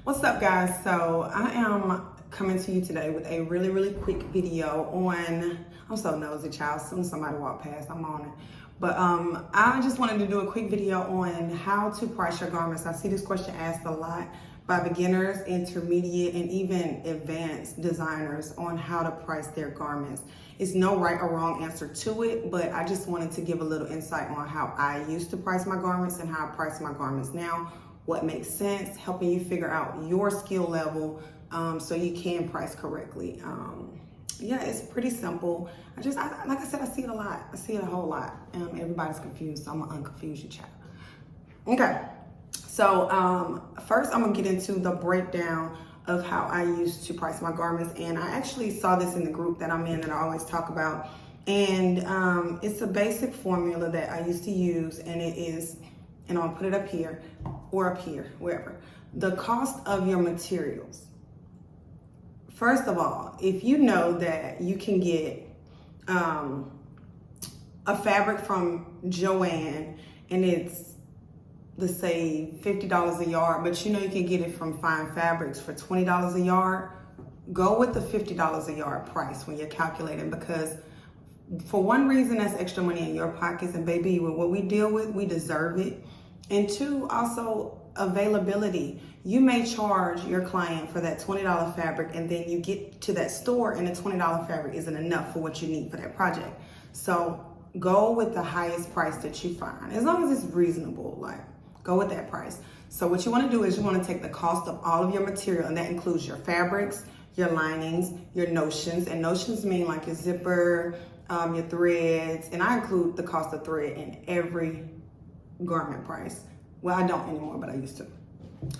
What's up, guys? So I am coming to you today with a really quick video on, I'm so nosy, child. As soon as somebody walk past, I'm on it. But I just wanted to do a quick video on how to price your garments. I see this question asked a lot by beginners, intermediate, and even advanced designers on how to price their garments. It's no right or wrong answer to it, but I just wanted to give a little insight on how I used to price my garments and how I price my garments now, what makes sense, helping you figure out your skill level so you can price correctly. Yeah, it's pretty simple. Like I said, I see it a lot. I see it a whole lot. Everybody's confused, so I'm gonna unconfuse you, child. Okay, so first I'm gonna get into the breakdown of how I used to price my garments. And I actually saw this in the group that I'm in that I always talk about. And it's a basic formula that I used to use, and it is, and I'll put it up here or up here, wherever. The cost of your materials. First of all, if you know that you can get a fabric from Joann and it's, let's say, $50 a yard, but you know you can get it from Fine Fabrics for $20 a yard, go with the $50 a yard price when you're calculating, because for one reason, that's extra money in your pockets, and baby, with what we deal with, we deserve it. And two, also availability. You may charge your client for that $20 fabric, and then you get to that store and the $20 fabric isn't enough for what you need for that project. So go with the highest price that you find, as long as it's reasonable. Like, go with that price. So what you want to do is you want to take the cost of all of your material, and that includes your fabrics, your linings, your notions, and notions mean like your zipper, your threads, and I include the cost of thread in every garment price. Well, I don't anymore, but I used to.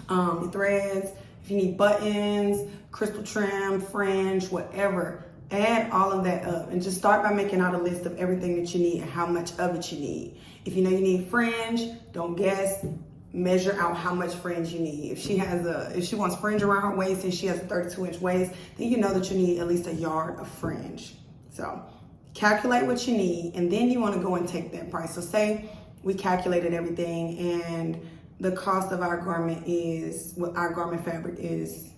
Your threads, if you need buttons, crystal trim, fringe, whatever, add all of that up and just start by making out a list of everything that you need and how much of it you need. If you know you need fringe, don't guess, measure out how much fringe you need. If she wants fringe around her waist and she has a 32-inch waist, then you know that you need at least a yard of fringe. So calculate what you need, and then you want to go and take that price. So say we calculated everything and the cost of our garment is, our garment fabric is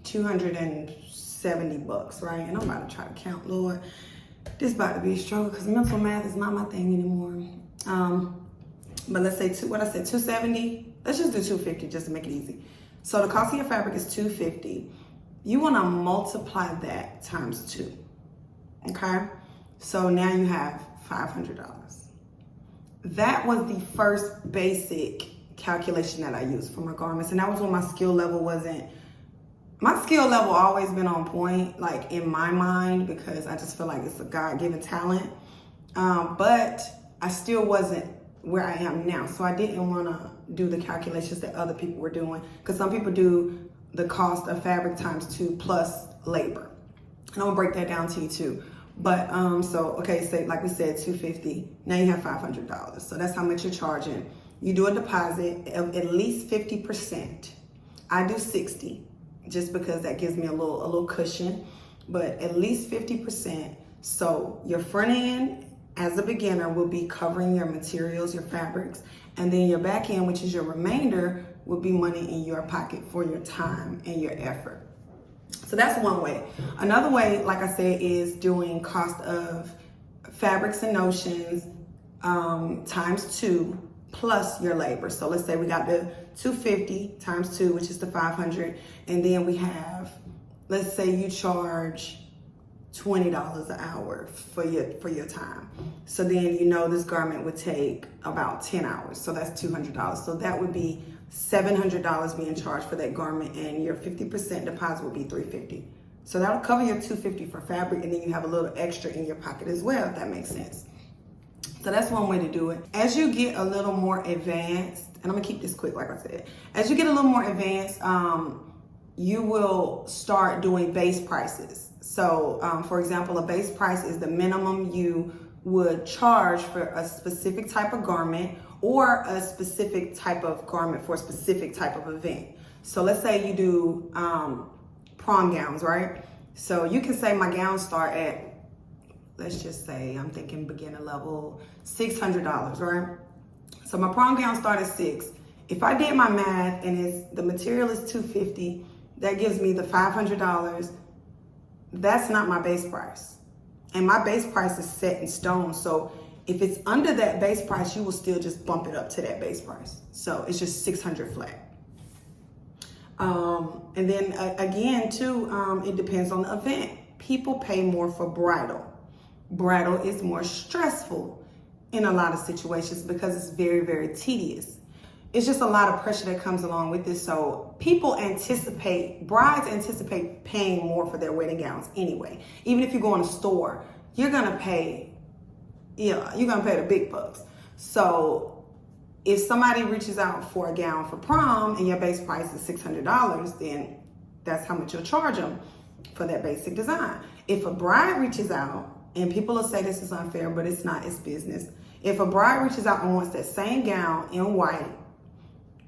$270, right? And I'm about to try to count, Lord. This about to be a struggle because mental math is not my thing anymore. But let's say, what I said, 270. Let's just do 250 just to make it easy. So the cost of your fabric is 250. You want to multiply that times 2. Okay? So now you have $500. That was the first basic calculation that I used for my garments. And that was when my skill level always been on point, like in my mind, because I just feel like it's a God-given talent. But I still wasn't where I am now. So I didn't want to do the calculations that other people were doing, because some people do the cost of fabric times 2 plus labor. And I'm gonna break that down to you too. But so okay, say like we said, 250. Now you have $500. So that's how much you're charging. You do a deposit of at least 50%. I do 60, just because that gives me a little cushion. But at least 50%. So your front end, as a beginner, will be covering your materials, your fabrics, and then your back end, which is your remainder, will be money in your pocket for your time and your effort. So that's one way. Another way, like I said, is doing cost of fabrics and notions times 2 plus your labor. So let's say we got the 250 times 2, which is the 500, and then we have, let's say you charge $20 an hour for your time. So then you know this garment would take about 10 hours. So that's $200. So that would be $700 being charged for that garment, and your 50% deposit will be $350. So that'll cover your $250 for fabric, and then you have a little extra in your pocket as well, if that makes sense. So that's one way to do it. As you get a little more advanced, and I'm gonna keep this quick, like I said, as you get a little more advanced, you will start doing base prices. So for example, a base price is the minimum you would charge for a specific type of garment, or a specific type of garment for a specific type of event. So let's say you do prom gowns, right? So you can say my gowns start at, let's just say, I'm thinking beginner level, $600, right? So my prom gowns start at $6. if I did my math and the material is $250, that gives me the $500. That's not my base price. And my base price is set in stone. So if it's under that base price, you will still just bump it up to that base price. So it's just $600 flat. And then again, too, it depends on the event. People pay more for bridal. Bridal is more stressful in a lot of situations because it's very, very tedious. It's just a lot of pressure that comes along with this. So brides anticipate paying more for their wedding gowns anyway. Even if you go in a store, you're gonna pay the big bucks. So if somebody reaches out for a gown for prom and your base price is $600, then that's how much you'll charge them for that basic design. If a bride reaches out, and people will say this is unfair, but it's not, it's business. If a bride reaches out and wants that same gown in white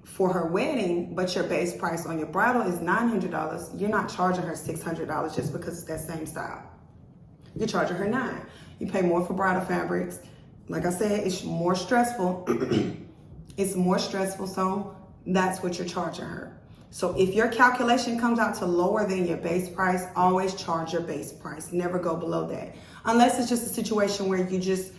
for her wedding, but your base price on your bridal is $900, you're not charging her $600 just because it's that same style. You're charging her $900. You pay more for bridal fabrics. Like I said, it's more stressful. It's more stressful, so that's what you're charging her. So if your calculation comes out to lower than your base price, always charge your base price. Never go below that. Unless it's just a situation where you just,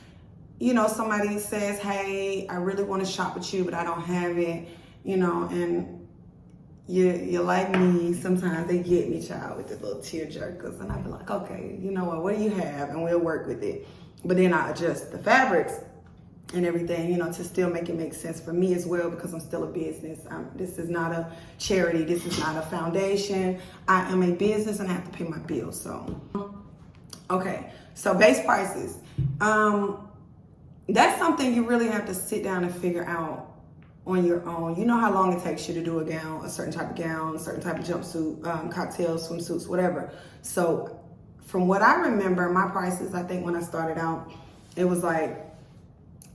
somebody says, hey, I really want to shop with you, but I don't have it, and you're like me. Sometimes they get me, child, with the little tear jerkers. And I be like, okay, you know what do you have? And we'll work with it. But then I adjust the fabrics and everything, to still make it make sense for me as well, because I'm still a business. This is not a charity. This is not a foundation. I am a business and I have to pay my bills. So, okay. So base prices. That's something you really have to sit down and figure out on your own. You know how long it takes you to do a gown, a certain type of gown, a certain type of jumpsuit, cocktails, swimsuits, whatever. So from what I remember, my prices, I think when I started out, it was like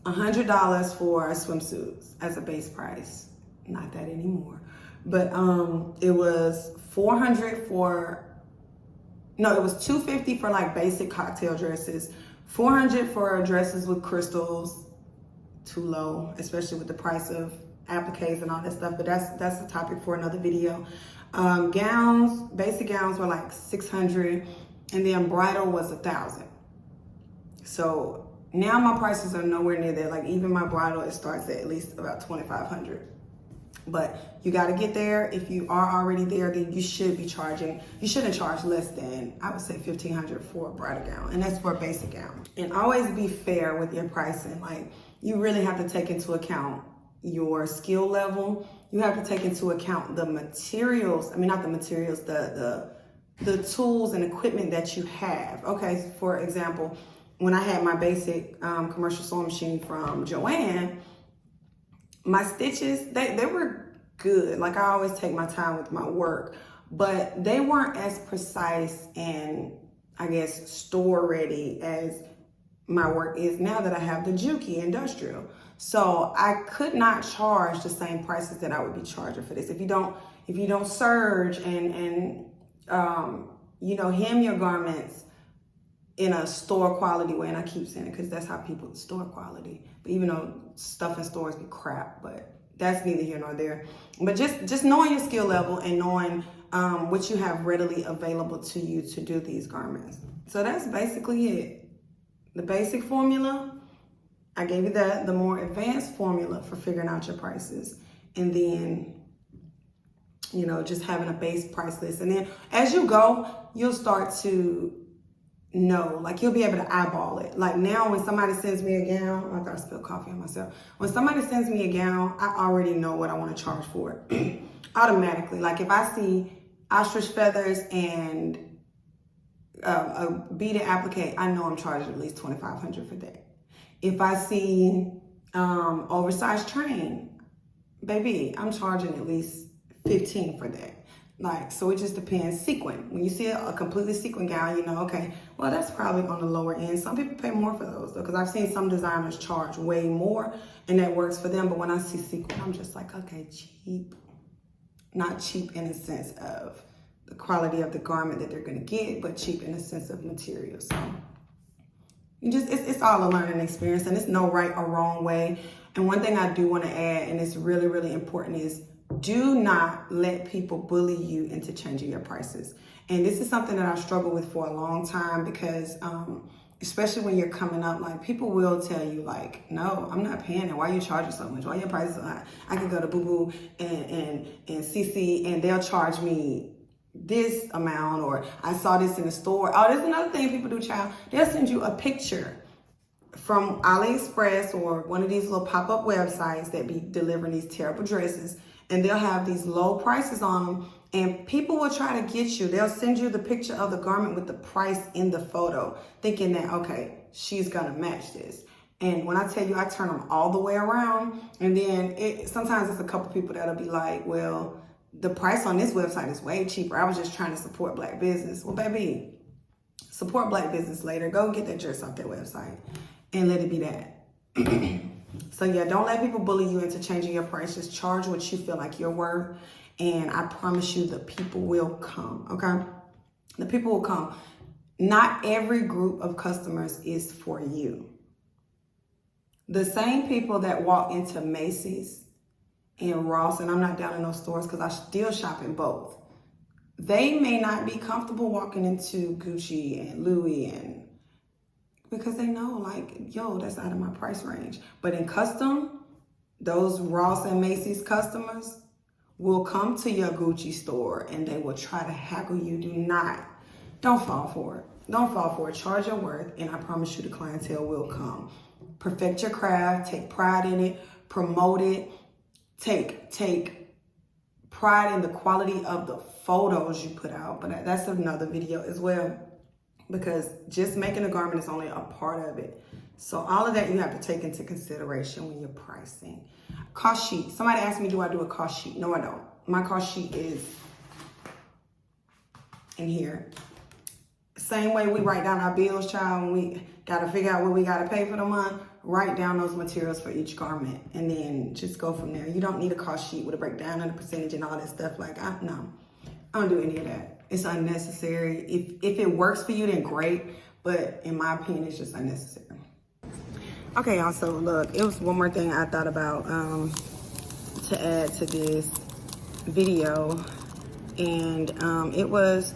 $100 for swimsuits as a base price. Not that anymore. But it was $400 it was $250 for like basic cocktail dresses, $400 for dresses with crystals. Too low, especially with the price of appliques and all that stuff, but that's a topic for another video. Gowns, basic gowns were like $600, and then bridal was $1,000. So now my prices are nowhere near that. Like even my bridal, it starts at least about $2,500. But you got to get there. If you are already there, then you shouldn't charge less than, I would say, $1,500 for a bridal gown, and that's for a basic gown. And always be fair with your pricing. Like, you really have to take into account your skill level. You have to take into account the materials. I mean, not the materials, the tools and equipment that you have. Okay, for example, when I had my basic commercial sewing machine from Joann, my stitches, they were good. Like, I always take my time with my work, but they weren't as precise and, I guess, store ready as my work is now that I have the Juki Industrial. So I could not charge the same prices that I would be charging for this. If you don't serge and hem your garments in a store quality way, and I keep saying it because that's how people store quality. But even though stuff in stores be crap, but that's neither here nor there. But just knowing your skill level and knowing what you have readily available to you to do these garments. So that's basically it. The basic formula, I gave you that. The more advanced formula for figuring out your prices, and then just having a base price list. And then as you go, you'll start to know, like, you'll be able to eyeball it. Like now, when somebody sends me a gown, I thought I spilled coffee on myself. When somebody sends me a gown, I already know what I want to charge for it automatically. Like if I see ostrich feathers and a beaded applique, I know I'm charging at least $2,500 for that. If I see oversized train, baby, I'm charging at least $15 for that. Like, so it just depends. Sequin. When you see a completely sequin gown, okay, well, that's probably on the lower end. Some people pay more for those though, because I've seen some designers charge way more and that works for them. But when I see sequin, I'm just like, okay, cheap. Not cheap in the sense of the quality of the garment that they're going to get, but cheap in the sense of material. So it's all a learning experience, and it's no right or wrong way. And one thing I do want to add, and it's really, really important, is do not let people bully you into changing your prices. And this is something that I struggled with for a long time because, especially when you're coming up, like people will tell you like, no, I'm not paying it. Why are you charging so much? Why your prices so high? I could go to Boo Boo and CC and they'll charge me this amount, or I saw this in the store. Oh, there's another thing people do, child. They'll send you a picture from AliExpress or one of these little pop-up websites that be delivering these terrible dresses, and they'll have these low prices on them, and people will try to get you. They'll send you the picture of the garment with the price in the photo, thinking that, okay, she's gonna match this. And when I tell you, I turn them all the way around, and then sometimes it's a couple people that'll be like, well, the price on this website is way cheaper. I was just trying to support Black business. Well, baby, support Black business later. Go get that dress off that website and let it be that. So yeah, don't let people bully you into changing your price. Just charge what you feel like you're worth. And I promise you the people will come, okay? The people will come. Not every group of customers is for you. The same people that walk into Macy's and Ross, and I'm not down in those stores because I still shop in both. They may not be comfortable walking into Gucci and Louis and because they know like, yo, that's out of my price range. But in custom, those Ross and Macy's customers will come to your Gucci store and they will try to haggle you. Don't fall for it. Don't fall for it. Charge your worth, and I promise you the clientele will come. Perfect your craft, take pride in it, promote it, take pride in the quality of the photos you put out. But that's another video as well, because just making a garment is only a part of it. So all of that you have to take into consideration when you're pricing. Cost sheet. Somebody asked me, do I do a cost sheet? No, I don't. My cost sheet is in here. Same way we write down our bills, child, when we got to figure out what we got to pay for the month, write down those materials for each garment and then just go from there. You don't need a cost sheet with a breakdown and a percentage and all that stuff. Like, no, I don't do any of that. It's unnecessary. If it works for you, then great. But in my opinion, it's just unnecessary. Okay, y'all, so look, it was one more thing I thought about to add to this video. And it was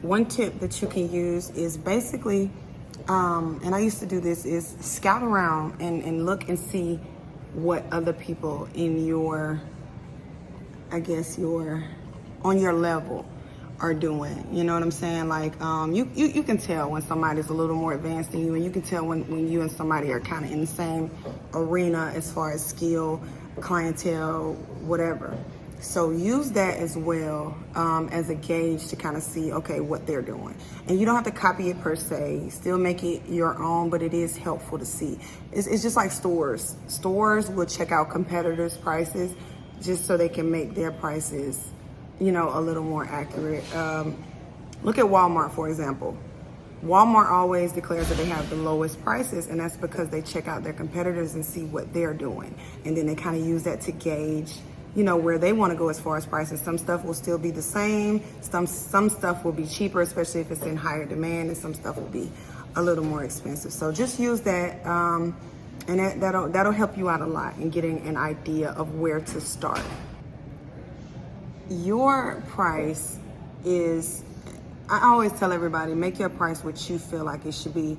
one tip that you can use is basically, and I used to do this, is scout around and look and see what other people in your, I guess, on your level are doing. You know what I'm saying? Like, you can tell when somebody's a little more advanced than you, and you can tell when you and somebody are kind of in the same arena as far as skill, clientele, whatever. So use that as well as a gauge to kind of see, okay, what they're doing. And you don't have to copy it per se. Still make it your own, but it is helpful to see. It's just like stores. Stores will check out competitors' prices just so they can make their prices, you know, a little more accurate. Look at Walmart, for example. Walmart always declares that they have the lowest prices, and that's because they check out their competitors and see what they're doing. And then they kind of use that to gauge, you know, where they want to go as far as prices. Some stuff will still be the same. Some stuff will be cheaper, especially if it's in higher demand, and some stuff will be a little more expensive. So just use that, and that'll help you out a lot in getting an idea of where to start. Your price is, I always tell everybody, make your price what you feel like it should be.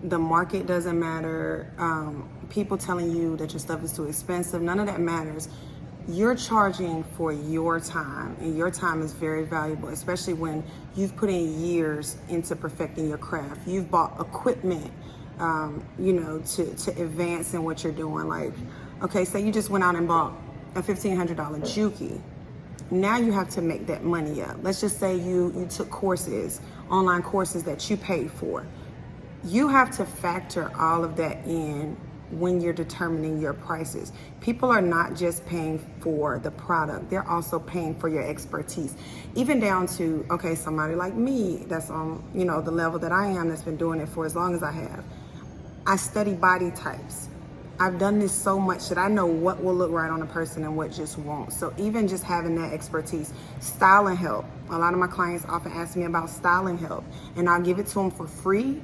The market doesn't matter. People telling you that your stuff is too expensive, none of that matters. You're charging for your time, and your time is very valuable, especially when you've put in years into perfecting your craft. You've bought equipment, you know, to advance in what you're doing. Like, okay, say you just went out and bought a $1,500 Juki. Now you have to make that money up. Let's just say you took courses, online courses that you paid for. You have to factor all of that in when you're determining your prices. People are not just paying for the product, they're also paying for your expertise. Even down to, okay, somebody like me that's on, you know, the level that I am, that's been doing it for as long as I have. I study body types. I've done this so much that I know what will look right on a person and what just won't. So even just having that expertise, styling help. A lot of my clients often ask me about styling help, and I'll give it to them for free,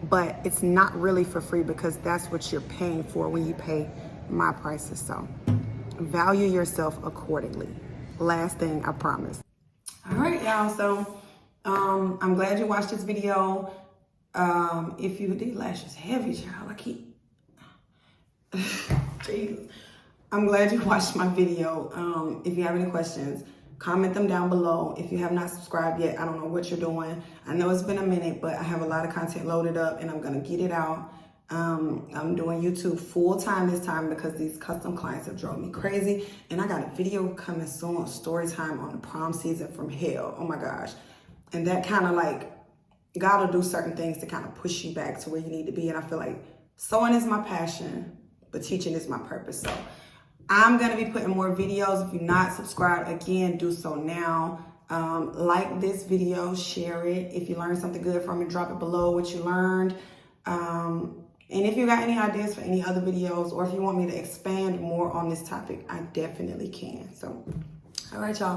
but it's not really for free because that's what you're paying for when you pay my prices. So value yourself accordingly. Last thing, I promise. All right, y'all. So I'm glad you watched this video. If you did lashes heavy, child, I keep Jesus. I'm glad you watched my video. If you have any questions, comment them down below. If you have not subscribed yet, I don't know what you're doing. I know it's been a minute, but I have a lot of content loaded up and I'm gonna get it out. I'm doing YouTube full time this time because these custom clients have drove me crazy. And I got a video coming soon, story time on the prom season from hell. Oh my gosh. And that kind of like, God will do certain things to kind of push you back to where you need to be. And I feel like sewing is my passion, but teaching is my purpose. So I'm going to be putting more videos. If you're not subscribed, again, do so now. Like this video, share it. If you learned something good from it, drop it below what you learned. And if you got any ideas for any other videos, or if you want me to expand more on this topic, I definitely can. So, all right, y'all.